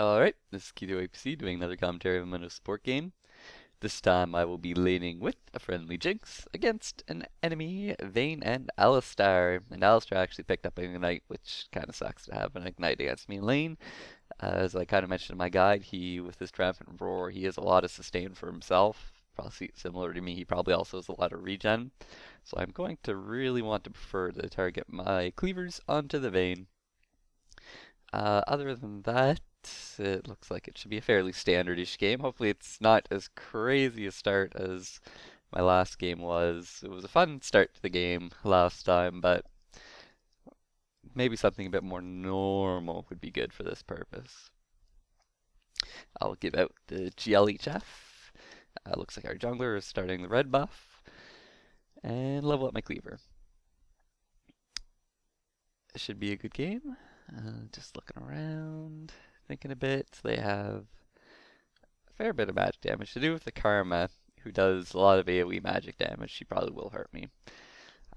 Alright, this is Keto APC doing another commentary of a Mundo support game. This time I will be laning with a friendly Jinx against an enemy Vayne and Alistar. And Alistar actually picked up an Ignite, which kind of sucks to have an Ignite against me in lane. As I kind of mentioned in my guide, with his Triumphant Roar, he has a lot of sustain for himself. Probably similar to me, he probably also has a lot of regen. So I'm going to really want to prefer to target my cleavers onto the Vayne. Other than that, it looks like it should be a fairly standard-ish game. Hopefully it's not as crazy a start as my last game was. It was a fun start to the game last time, but maybe something a bit more normal would be good for this purpose. I'll give out the GLHF. Looks like our jungler is starting the red buff. And level up my cleaver. It should be a good game. Just looking around, thinking a bit. They have a fair bit of magic damage to do with the Karma, who does a lot of AoE magic damage. She probably will hurt me.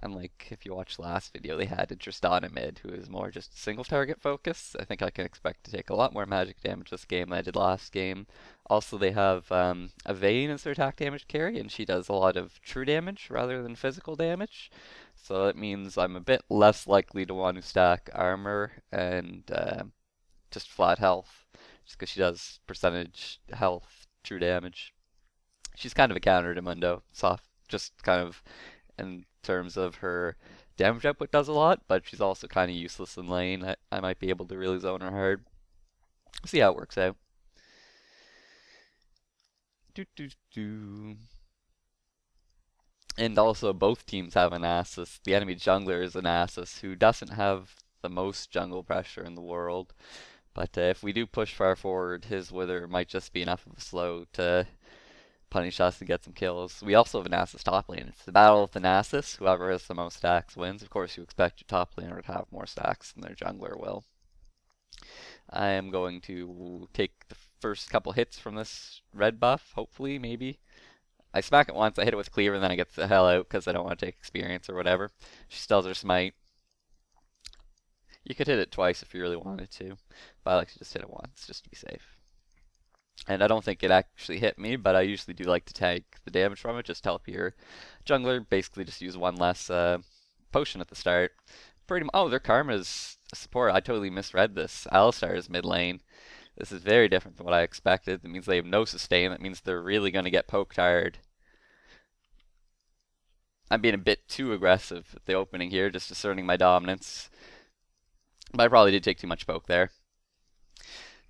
Unlike if you watched the last video, they had a Tristana mid, who is more just single target focus. I think I can expect to take a lot more magic damage this game than I did last game. Also, they have a Vayne as their attack damage carry, and she does a lot of true damage rather than physical damage. So that means I'm a bit less likely to want to stack armor and just flat health, just because she does percentage health, true damage. She's kind of a counter to Mundo, soft, just kind of in terms of her damage output does a lot, but she's also kind of useless in lane. I might be able to really zone her hard. See how it works out. Do do do. And also, both teams have an Nasus. The enemy jungler is an Nasus who doesn't have the most jungle pressure in the world. But if we do push far forward, his Wither might just be enough of a slow to punish us and get some kills. We also have a Nasus top lane. It's the battle of the Nasus. Whoever has the most stacks wins. Of course, you expect your top laner to have more stacks than their jungler will. I am going to take the first couple hits from this red buff, hopefully, maybe. I smack it once, I hit it with cleaver, and then I get the hell out because I don't want to take experience or whatever. She still has her smite. You could hit it twice if you really wanted to, but I like to just hit it once, just to be safe. And I don't think it actually hit me, but I usually do like to take the damage from it, just to help your jungler basically just use one less potion at the start. Oh, their Karma's a support. I totally misread this. Alistar is mid lane. This is very different than what I expected. That means they have no sustain. That means they're really going to get poked hard. I'm being a bit too aggressive at the opening here, just asserting my dominance. But I probably did take too much poke there.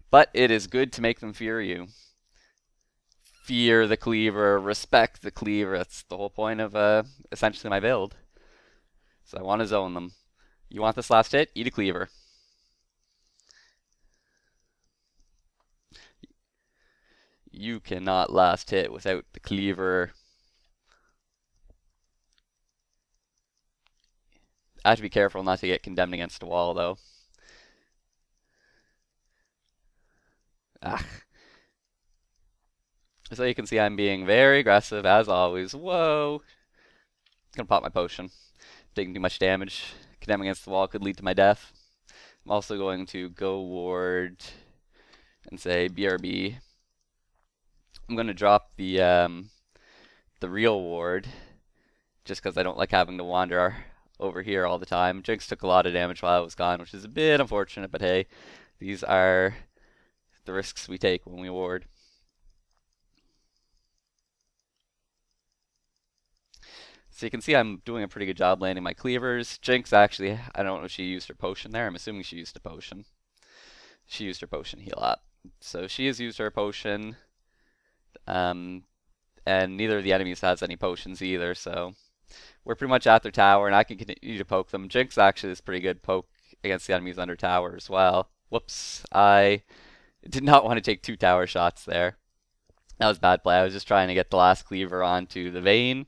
But it is good to make them fear you. Fear the cleaver, respect the cleaver. That's the whole point of essentially my build. So I want to zone them. You want this last hit? Eat a cleaver. You cannot last hit without the cleaver. I have to be careful not to get condemned against a wall, though. Ah. So you can see I'm being very aggressive, as always. Whoa! Gonna pop my potion. Taking too much damage. Condemning against the wall could lead to my death. I'm also going to go ward and say BRB. I'm going to drop the real ward just because I don't like having to wander over here all the time. Jinx took a lot of damage while I was gone, which is a bit unfortunate, but hey, these are the risks we take when we ward. So you can see I'm doing a pretty good job landing my cleavers. Jinx actually, I don't know if she used her potion there. I'm assuming she used a potion. She used her potion heal up. So she has used her potion. And neither of the enemies has any potions either, so we're pretty much at their tower, and I can continue to poke them. Jinx actually is pretty good poke against the enemies under tower as well. Whoops, I did not want to take 2 tower shots there. That was bad play. I was just trying to get the last cleaver onto the Vayne,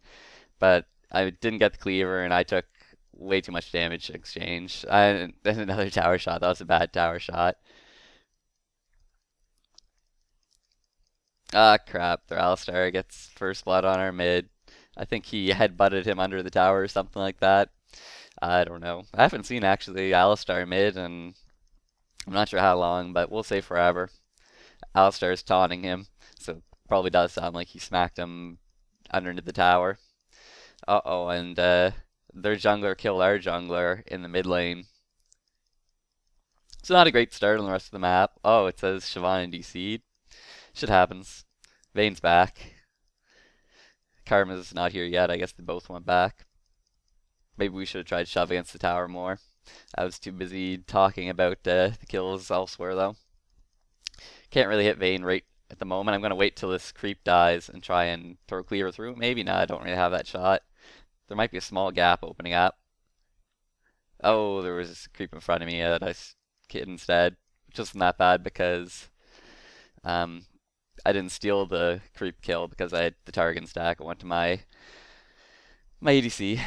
but I didn't get the cleaver, and I took way too much damage in exchange. Then another tower shot. That was a bad tower shot. Ah, crap. Their Alistar gets first blood on our mid. I think he headbutted him under the tower or something like that. I don't know. I haven't seen actually Alistar mid, and I'm not sure how long, but we'll say forever. Alistar's taunting him, so probably does sound like he smacked him underneath the tower. Uh-oh, and their jungler killed our jungler in the mid lane. It's not a great start on the rest of the map. Oh, it says Shyvana DC'd. Shit happens. Vayne's back. Karma's not here yet. I guess they both went back. Maybe we should have tried shove against the tower more. I was too busy talking about the kills elsewhere, though. Can't really hit Vayne right at the moment. I'm going to wait till this creep dies and try and throw clear through. Maybe not. I don't really have that shot. There might be a small gap opening up. Oh, there was a creep in front of me that I hit instead. Which wasn't that bad because um, I didn't steal the creep kill because I had the target stack. It went to my ADC.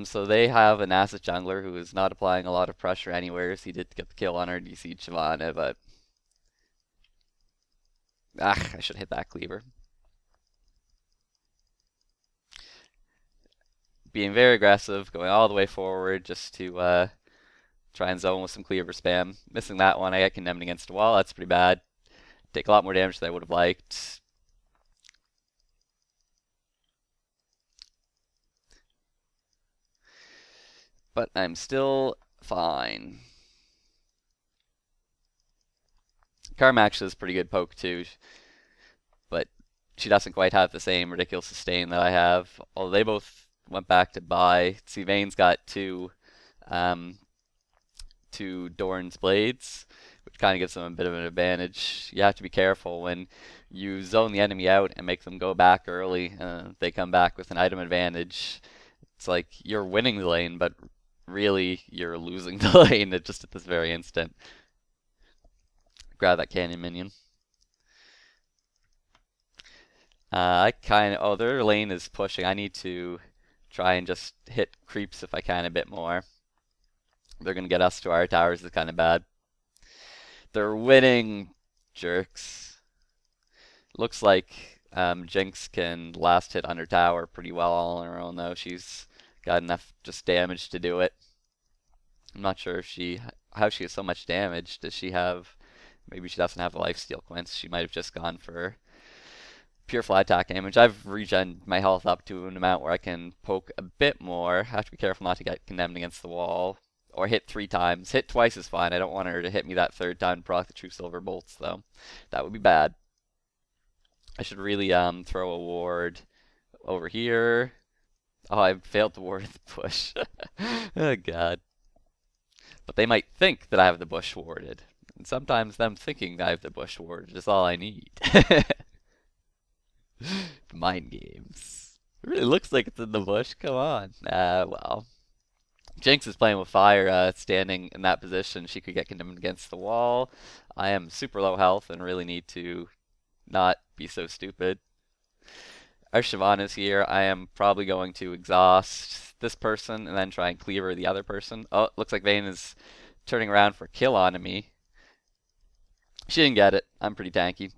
So they have an Nasus jungler who is not applying a lot of pressure anywhere. So he did get the kill on our DC Shyvana, but I should hit that cleaver. Being very aggressive, going all the way forward just to try and zone with some cleaver spam. Missing that one, I get condemned against a wall. That's pretty bad. Take a lot more damage than I would have liked. But I'm still fine. Carmax is pretty good poke too, but she doesn't quite have the same ridiculous sustain that I have. Although they both went back to buy. See, Vayne's got um, two Dorn's blades, which kind of gives them a bit of an advantage. You have to be careful when you zone the enemy out and make them go back early. They come back with an item advantage. It's like you're winning the lane, but really you're losing the lane just at this very instant. Grab that canyon minion. Oh, their lane is pushing. I need to try and just hit creeps if I can a bit more. They're gonna get us to our towers is kind of bad. They're winning, jerks. Looks like Jinx can last hit under tower pretty well all on her own though. She's got enough just damage to do it. I'm not sure if how she has so much damage. Does she have? Maybe she doesn't have a lifesteal quince. She might have just gone for pure fly attack damage. I've regen my health up to an amount where I can poke a bit more. Have to be careful not to get condemned against the wall. Or hit 3 times. Hit twice is fine. I don't want her to hit me that third time to proc the true silver bolts though. That would be bad. I should really throw a ward over here. Oh, I failed to ward the bush. Oh god. But they might think that I have the bush warded. And sometimes them thinking that I have the bush warded is all I need. Mind games. It really looks like it's in the bush. Come on. Well. Jinx is playing with fire, standing in that position. She could get condemned against the wall. I am super low health and really need to not be so stupid. Our Shyvana's here. I am probably going to exhaust this person and then try and cleaver the other person. Oh, looks like Vayne is turning around for a kill on me. She didn't get it. I'm pretty tanky.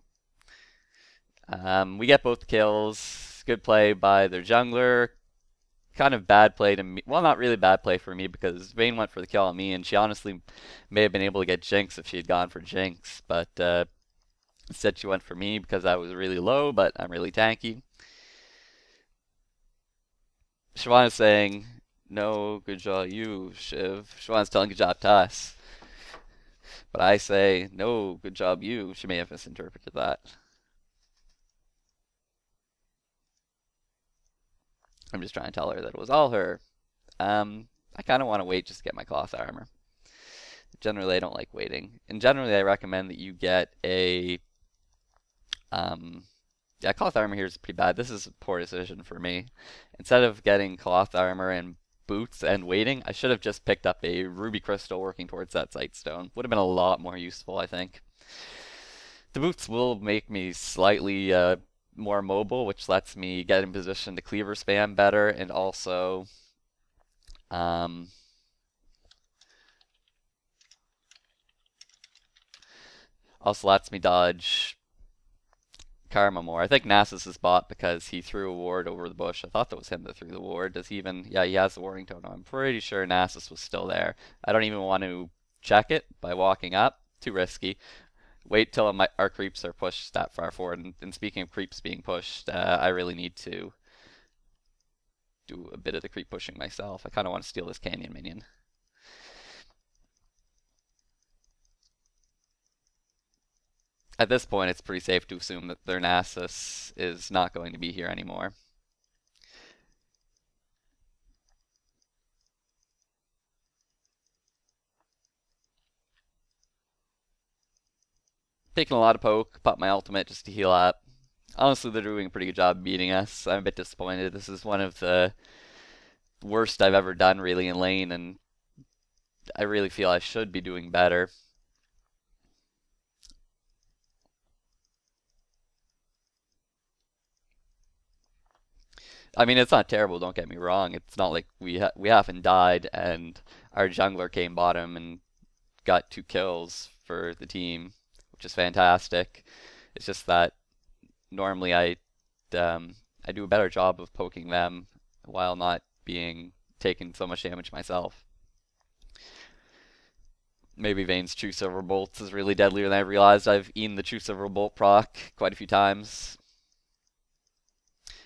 We get both kills. Good play by their jungler. Kind of bad play to me. Well, not really bad play for me because Vayne went for the kill on me, and she honestly may have been able to get Jinx if she had gone for Jinx, but instead she went for me because I was really low, but I'm really tanky. Shyvana's saying, no, good job you, Shiv. Shyvana's telling good job to us. But I say, no, good job you. She may have misinterpreted that. I'm just trying to tell her that it was all her. I kind of want to wait just to get my cloth armor. Generally, I don't like waiting. And generally, I recommend that you get a... yeah, cloth armor here is pretty bad. This is a poor decision for me. Instead of getting cloth armor and boots and waiting, I should have just picked up a ruby crystal working towards that sightstone. Would have been a lot more useful, I think. The boots will make me slightly more mobile, which lets me get in position to cleaver spam better, and also lets me dodge Karma more. I think Nasus is bought because he threw a ward over the bush. I thought that was him that threw the ward. Does he even? Yeah, he has the warding totem. I'm pretty sure Nasus was still there. I don't even want to check it by walking up. too risky. Wait till our creeps are pushed that far forward. And speaking of creeps being pushed, I really need to do a bit of the creep pushing myself. I kind of want to steal this canyon minion. At this point, it's pretty safe to assume that their Nasus is not going to be here anymore. Taking a lot of poke, pop my ultimate just to heal up. Honestly, they're doing a pretty good job beating us. I'm a bit disappointed. This is one of the worst I've ever done really in lane, and I really feel I should be doing better. I mean, it's not terrible, don't get me wrong. It's not like we haven't died and our jungler came bottom and got 2 kills for the team, which is fantastic. It's just that normally I do a better job of poking them while not being taking so much damage myself. Maybe Vayne's True Silver Bolts is really deadlier than I realized. I've eaten the True Silver Bolt proc quite a few times.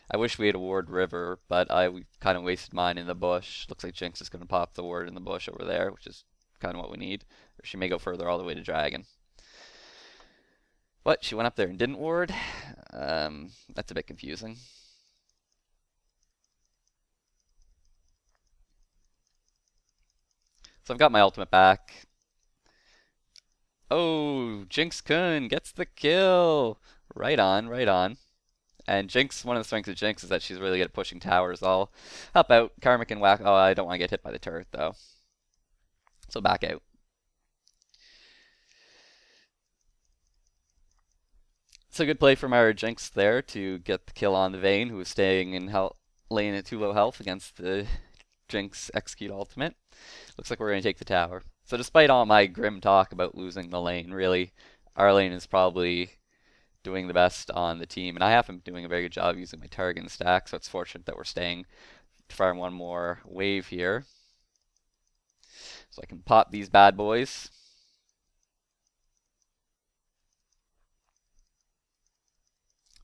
I wish we had a ward river, but I kind of wasted mine in the bush. Looks like Jinx is going to pop the ward in the bush over there, which is kind of what we need. Or she may go further all the way to dragon. What? She went up there and didn't ward? That's a bit confusing. So I've got my ultimate back. Oh, Jinx Kun gets the kill. Right on, right on. And Jinx, one of the strengths of Jinx is that she's really good at pushing towers. I'll help out. Karmic and whack. Oh, I don't want to get hit by the turret though. So back out. It's a good play from our Jinx there to get the kill on the Vayne, who was staying in lane at too low health against the Jinx execute ultimate. Looks like we're going to take the tower. So despite all my grim talk about losing the lane, really, our lane is probably doing the best on the team. And I haven't been doing a very good job using my target and stack, so it's fortunate that we're staying to farm one more wave here. So I can pop these bad boys.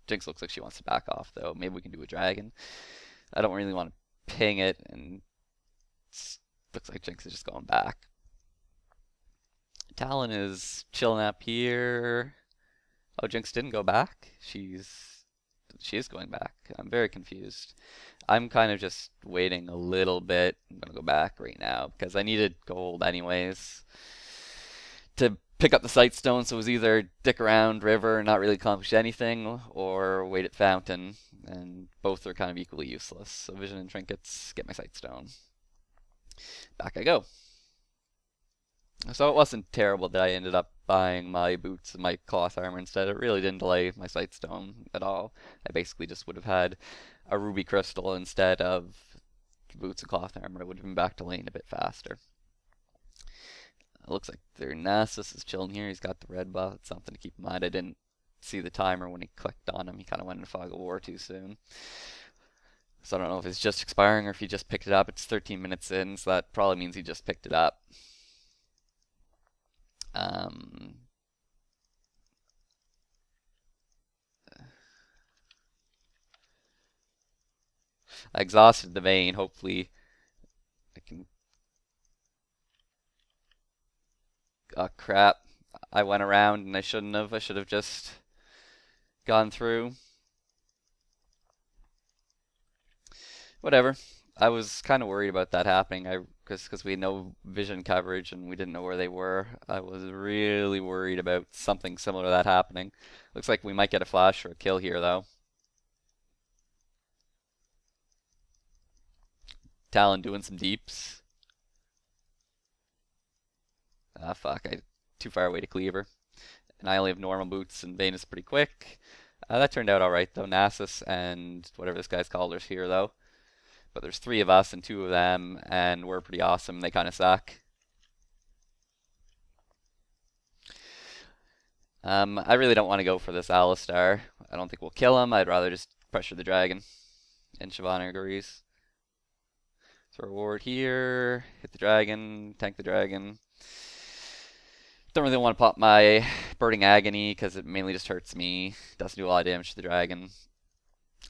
Jinx looks like she wants to back off, though. Maybe we can do a dragon. I don't really want to ping it, and looks like Jinx is just going back. Talon is chilling up here. Oh, Jinx didn't go back. She is going back. I'm very confused. I'm kind of just waiting a little bit. I'm gonna go back right now because I needed gold anyways to pick up the Sightstone. So it was either dick around river and not really accomplish anything, or wait at fountain, and both are kind of equally useless. So vision and trinkets, get my Sightstone. Back I go. So it wasn't terrible that I ended up buying my boots and my cloth armor instead. It really didn't delay my Sightstone at all. I basically just would have had a ruby crystal instead of boots and cloth armor. I would have been back to lane a bit faster. It looks like their Nasus is chilling here. He's got the red buff. It's something to keep in mind. I didn't see the timer when he clicked on him. He kind of went into fog of war too soon. So I don't know if it's just expiring or if he just picked it up. It's 13 minutes in, so that probably means he just picked it up. I exhausted the Vayne. Hopefully I can... Oh crap. I went around and I shouldn't have. I should have just gone through. Whatever. I was kind of worried about that happening. Because we had no vision coverage and we didn't know where they were. I was really worried about something similar to that happening. Looks like we might get a flash or a kill here though. Talon doing some deeps. Ah fuck, I too far away to cleaver. And I only have normal boots and Vayne is pretty quick. That turned out alright though. Nasus and whatever this guy's called is here though. But there's 3 of us and 2 of them, and we're pretty awesome. They kind of suck. I really don't want to go for this Alistar. I don't think we'll kill him. I'd rather just pressure the dragon. And Shyvana agrees. So reward here. Hit the dragon. Tank the dragon. Don't really want to pop my Burning Agony because it mainly just hurts me. Doesn't do a lot of damage to the dragon.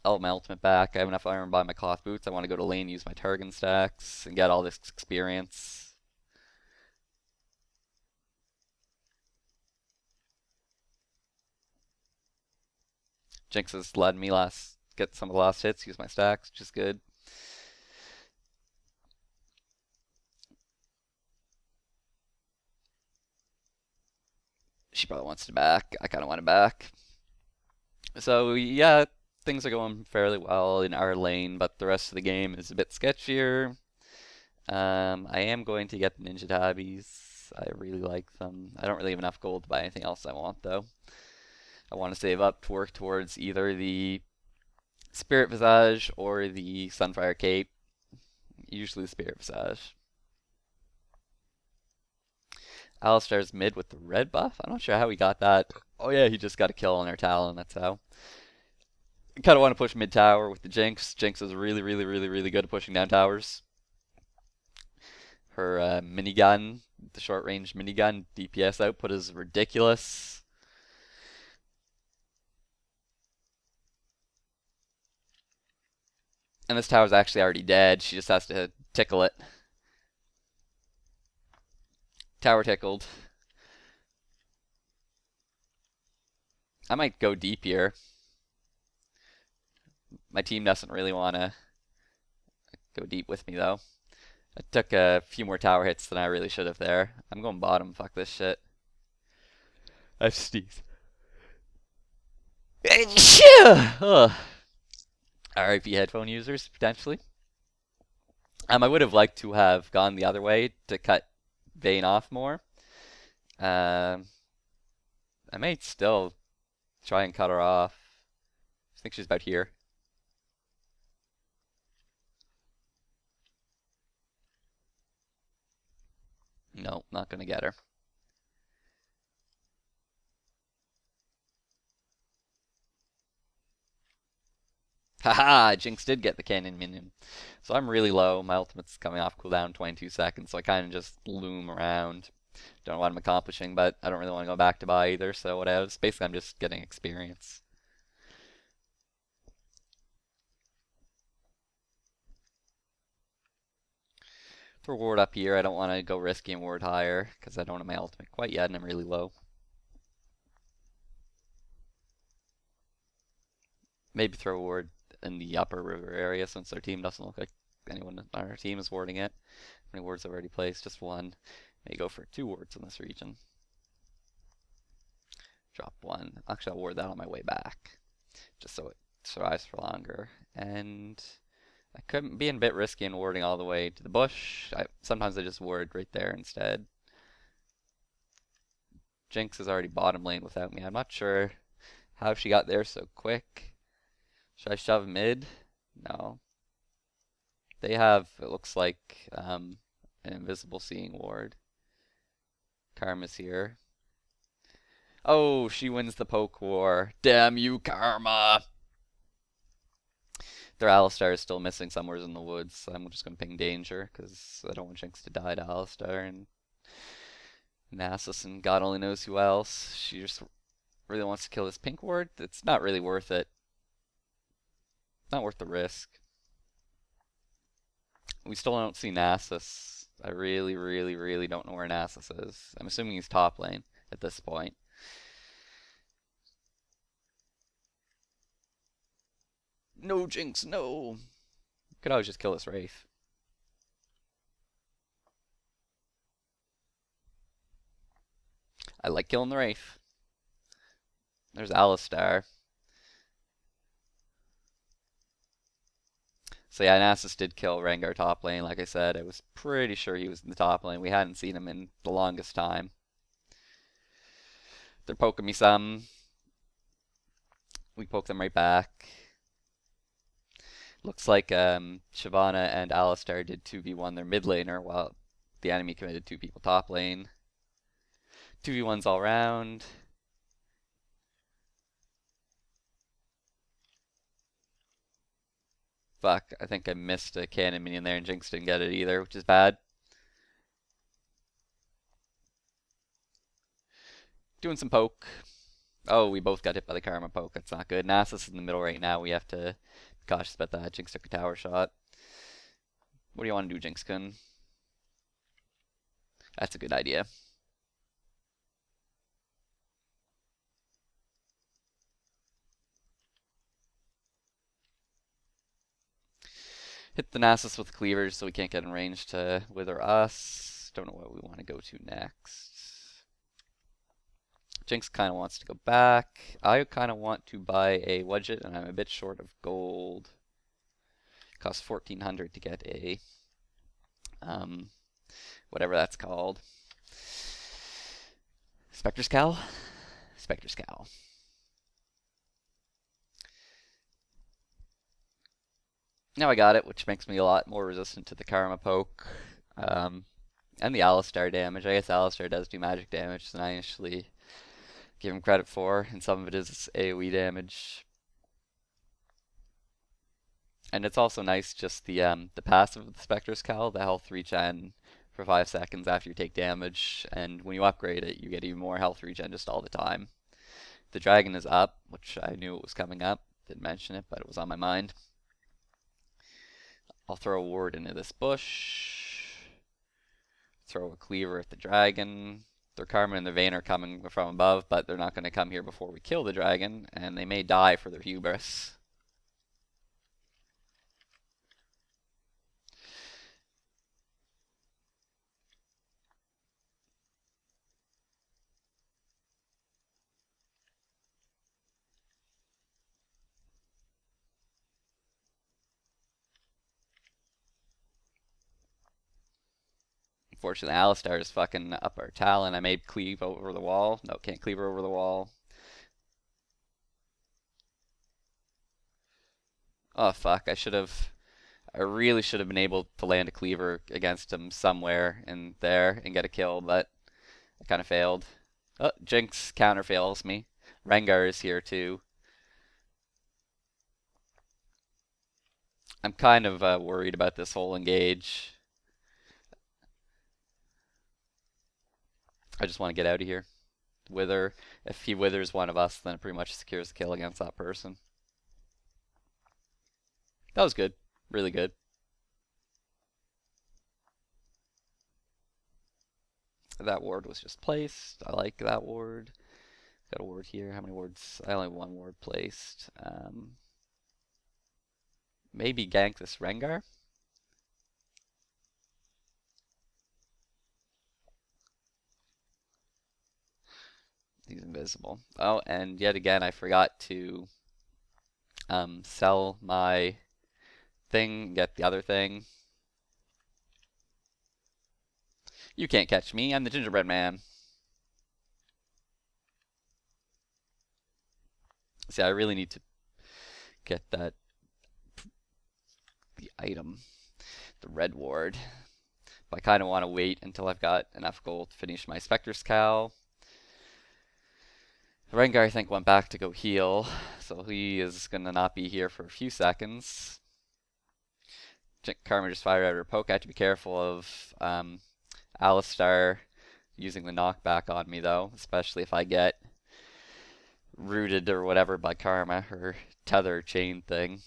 I'll have my ultimate back. I have enough iron to buy my cloth boots. I want to go to lane, use my Targan stacks, and get all this experience. Jinx has led me get some of the last hits, use my stacks, which is good. She probably wants to back. I kind of want to back. So yeah, things are going fairly well in our lane, but the rest of the game is a bit sketchier. I am going to get the Ninja Tabbies. I really like them. I don't really have enough gold to buy anything else I want though. I want to save up to work towards either the Spirit Visage or the Sunfire Cape. Usually the Spirit Visage. Alistar's mid with the red buff. I'm not sure how he got that. Oh yeah, he just got a kill on our Talon, that's how. I kind of want to push mid tower with the Jinx. Jinx is really, really, really, really good at pushing down towers. Her minigun, the short range minigun DPS output is ridiculous. And this tower's actually already dead. She just has to tickle it. Tower tickled. I might go deep here. My team doesn't really want to go deep with me though. I took a few more tower hits than I really should have there. I'm going bottom. Fuck this shit. I have sneeze. RIP headphone users, potentially. I would have liked to have gone the other way to cut Vayne off more. I may still try and cut her off. I think she's about here. No, not gonna get her. Haha, Jinx did get the cannon minion. So I'm really low. My ultimate's coming off cooldown 22 seconds, so I kind of just loom around. Don't know what I'm accomplishing, but I don't really want to go back to buy either, so whatever. Basically, I'm just getting experience. Throw ward up here. I don't want to go risky and ward higher, because I don't have my ultimate quite yet, and I'm really low. Maybe throw ward in the upper river area, since our team doesn't look like anyone on our team is warding it. How many wards I've already placed? Just one. May go for 2 wards in this region. Drop 1. Actually, I'll ward that on my way back, just so it survives for longer. And I could be a bit risky in warding all the way to the bush. Sometimes I just ward right there instead. Jinx is already bottom lane without me. I'm not sure how she got there so quick. Should I shove mid? No. They have, it looks like, an invisible seeing ward. Karma's here. Oh, she wins the poke war. Damn you, Karma! Their Alistar is still missing somewhere in the woods. So I'm just going to ping danger, because I don't want Jinx to die to Alistar and Nasus and God only knows who else. She just really wants to kill this pink ward. It's not really worth it. Not worth the risk. We still don't see Nasus. I really, really, really don't know where Nasus is. I'm assuming he's top lane at this point. No, Jinx, no! Could always just kill this Wraith. I like killing the Wraith. There's Alistar. So yeah, Nasus did kill Rengar top lane. Like I said, I was pretty sure he was in the top lane. We hadn't seen him in the longest time. They're poking me some. We poke them right back. Looks like Shyvana and Alistar did 2v1 their mid laner while the enemy committed 2 people top lane. 2v1s all round. Fuck, I think I missed a cannon minion there and Jinx didn't get it either, which is bad. Doing some poke. Oh, we both got hit by the Karma poke. That's not good. Nasus is in the middle right now. We have to be cautious about that. Jinx took a tower shot. What do you want to do, Jinx-kun? That's a good idea. Hit the Nasus with cleavers so we can't get in range to wither us. Don't know what we want to go to next. Jinx kind of wants to go back. I kind of want to buy a Wedget, and I'm a bit short of gold. It costs 1,400 to get a whatever that's called. Spectre's Cowl? Spectre's Cowl. Now I got it, which makes me a lot more resistant to the Karma poke. And the Alistar damage. I guess Alistar does do magic damage than I initially give him credit for, and some of it is AoE damage. And it's also nice just the passive of the Spectre's Cowl, the health regen for 5 seconds after you take damage, and when you upgrade it, you get even more health regen just all the time. The dragon is up, which I knew it was coming up. Didn't mention it, but it was on my mind. I'll throw a ward into this bush. Throw a cleaver at the dragon. Their Karma and their Vayne are coming from above, but they're not going to come here before we kill the dragon, and they may die for their hubris. Unfortunately, Alistar is fucking up our Talon. I made cleave over the wall. No, can't cleave her over the wall. Oh, fuck. I really should have been able to land a cleaver against him somewhere in there and get a kill, but I kind of failed. Oh, Jinx counter fails me. Rengar is here too. I'm kind of worried about this whole engage. I just want to get out of here. Wither. If he withers one of us, then it pretty much secures the kill against that person. That was good. Really good. That ward was just placed. I like that ward. Got a ward here. How many wards? I only have one ward placed. Maybe gank this Rengar. He's invisible. Oh, and yet again, I forgot to sell my thing, get the other thing. You can't catch me. I'm the gingerbread man. See, I really need to get the item, the red ward. But I kind of want to wait until I've got enough gold to finish my Spectre's Cowl. Rengar, I think, went back to go heal, so he is going to not be here for a few seconds. Karma just fired out her poke. I have to be careful of Alistar using the knockback on me, though, especially if I get rooted or whatever by Karma, her tether chain thing.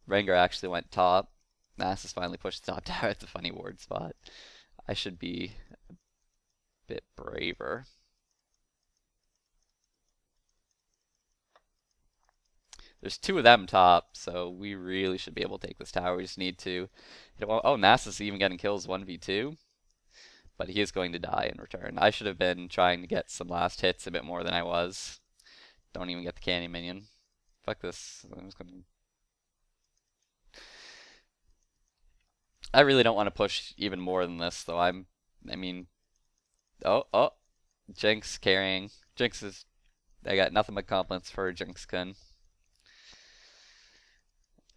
Rengar actually went top. Nasus finally pushed the top tower. It's a funny ward spot. I should be a bit braver. There's two of them top, so we really should be able to take this tower. We just need to... Oh, Nasus is even getting kills 1v2. But he is going to die in return. I should have been trying to get some last hits a bit more than I was. Don't even get the candy minion. Fuck this. I really don't want to push even more than this, though. I mean... Oh. Jinx carrying. Jinx is... I got nothing but compliments for Jinx-kun.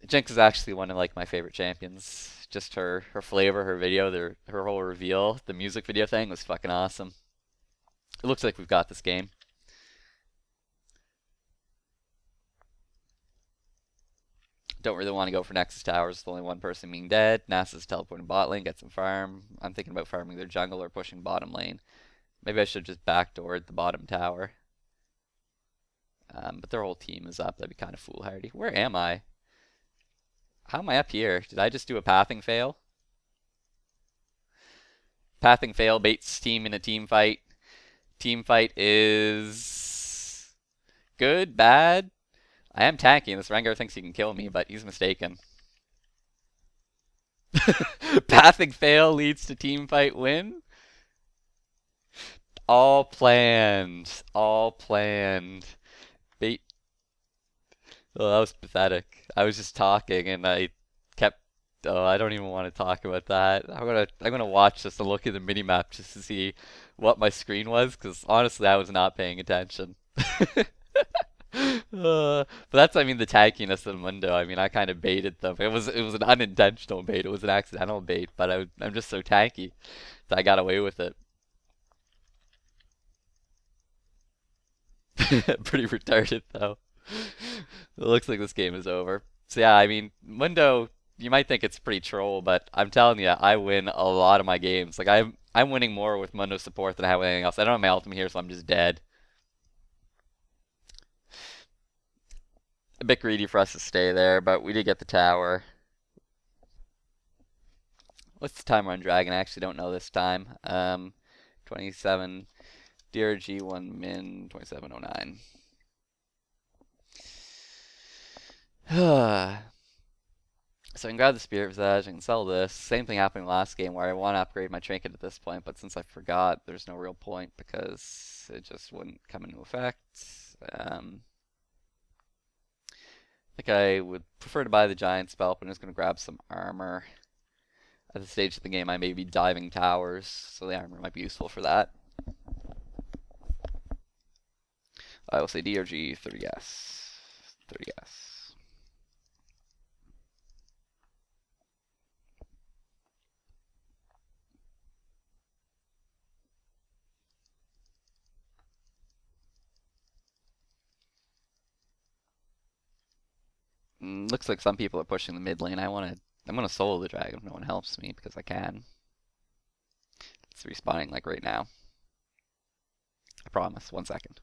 Jinx is actually one of like my favorite champions. Just her flavor, her video, her whole reveal, the music video thing was fucking awesome. It looks like we've got this game. Don't really want to go for Nexus Towers with only one person being dead. Nasa's teleporting bot lane, get some farm. I'm thinking about farming their jungle or pushing bottom lane. Maybe I should just backdoor the bottom tower. But their whole team is up. That'd be kind of foolhardy. Where am I? How am I up here? Did I just do a pathing fail? Pathing fail baits team in a team fight. Team fight is good, bad. I am tanking. This Rengar thinks he can kill me, but he's mistaken. Pathing fail leads to team fight win. All planned. All planned. Bait. Oh, that was pathetic. I was just talking and I kept. Oh, I don't even want to talk about that. I'm gonna watch this and look at the minimap just to see what my screen was, because honestly, I was not paying attention. But that's, I mean, the tackiness of Mundo. I mean, I kind of baited them. It was an unintentional bait. It was an accidental bait, but I'm just so tanky that I got away with it. Pretty retarded though. It looks like this game is over. So yeah, I mean, Mundo, you might think it's pretty troll, but I'm telling you, I win a lot of my games. Like I'm winning more with Mundo support than I have with anything else. I don't have my ultimate here, so I'm just dead. A bit greedy for us to stay there, but we did get the tower. What's the timer on Dragon? I actually don't know this time. 27 DRG 1 min 2709. So I can grab the Spirit Visage, I can sell this. Same thing happened last game where I want to upgrade my trinket at this point, but since I forgot, there's no real point because it just wouldn't come into effect. I think I would prefer to buy the Giant Spell, but I'm just going to grab some armor. At this stage of the game, I may be diving towers, so the armor might be useful for that. I will say DRG 30S. 30S. Looks like some people are pushing the mid lane. I'm gonna solo the dragon if no one helps me because I can. It's respawning like right now. I promise. 1 second.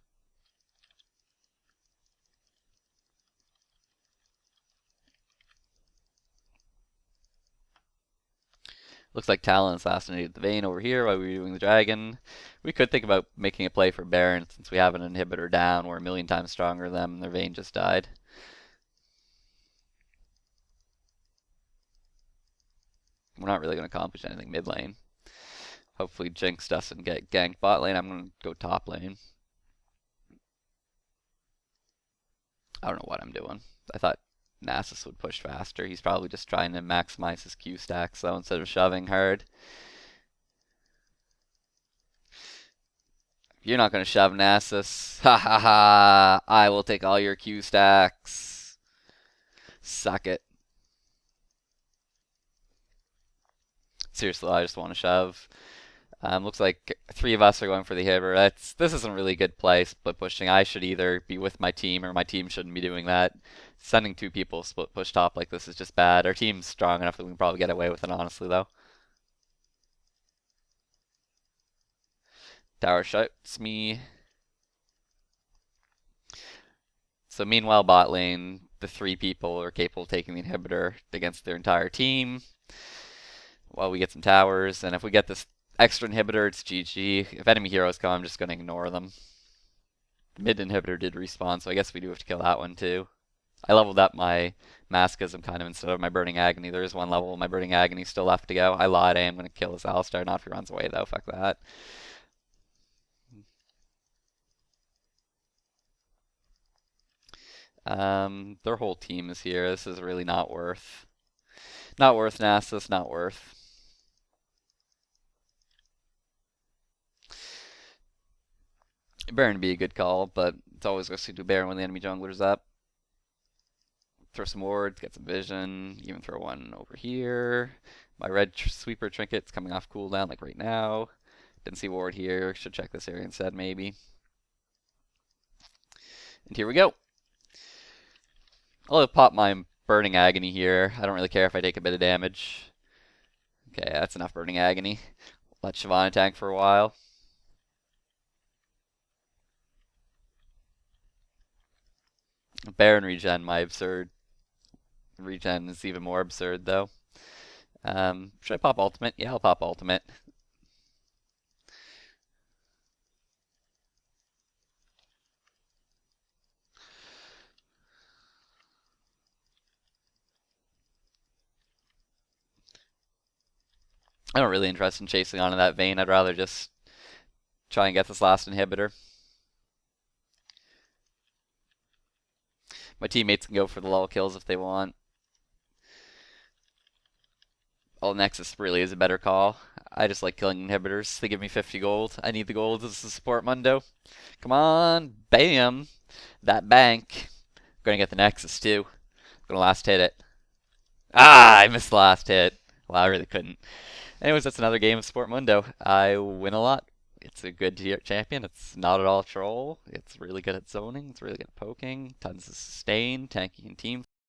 Looks like Talon assassinated the Vayne over here while we were doing the dragon. We could think about making a play for Baron since we have an inhibitor down. We're a million times stronger than them and their Vayne just died. We're not really going to accomplish anything mid lane. Hopefully Jinx doesn't get ganked bot lane. I'm going to go top lane. I don't know what I'm doing. I thought Nasus would push faster. He's probably just trying to maximize his Q stacks though instead of shoving hard. You're not going to shove Nasus. Ha ha ha. I will take all your Q stacks. Suck it. Seriously, I just want to shove. Looks like 3 of us are going for the Hibber. This isn't really a good play, split pushing. I should either be with my team or my team shouldn't be doing that. Sending 2 people split push top like this is just bad. Our team's strong enough that we can probably get away with it, honestly, though. Tower shouts me. So meanwhile, bot lane, the 3 people are capable of taking the inhibitor against their entire team. While we get some towers, and if we get this extra inhibitor, it's GG. If enemy heroes come, I'm just going to ignore them. The mid inhibitor did respawn, so I guess we do have to kill that one too. I leveled up my Masochism kind of instead of my Burning Agony. There is 1 level of my Burning Agony still left to go. I lied, I am going to kill this Alistar, not if he runs away though, fuck that. Their whole team is here. This is really not worth. Not worth Nasus, not worth. Baron would be a good call, but it's always risky to do Baron when the enemy jungler's up. Throw some wards, get some vision, even throw one over here. My red sweeper trinket's coming off cooldown like right now. Didn't see ward here, should check this area instead maybe. And here we go. I'll pop my Burning Agony here. I don't really care if I take a bit of damage. Okay, that's enough Burning Agony. Let Shyvana tank for a while. Baron regen, my absurd. Regen is even more absurd though. Should I pop ultimate? Yeah, I'll pop ultimate. I'm not really interested in chasing onto that vein. I'd rather just try and get this last inhibitor. My teammates can go for the lull kills if they want. All Nexus really is a better call. I just like killing inhibitors. They give me 50 gold. I need the gold to support Mundo. Come on, bam! That bank. I'm gonna get the Nexus too. I'm gonna last hit it. Ah, I missed the last hit. Well, I really couldn't. Anyways, that's another game of Sport Mundo. I win a lot. It's a good tier champion. It's not at all troll. It's really good at zoning. It's really good at poking. Tons of sustain, tanking, and team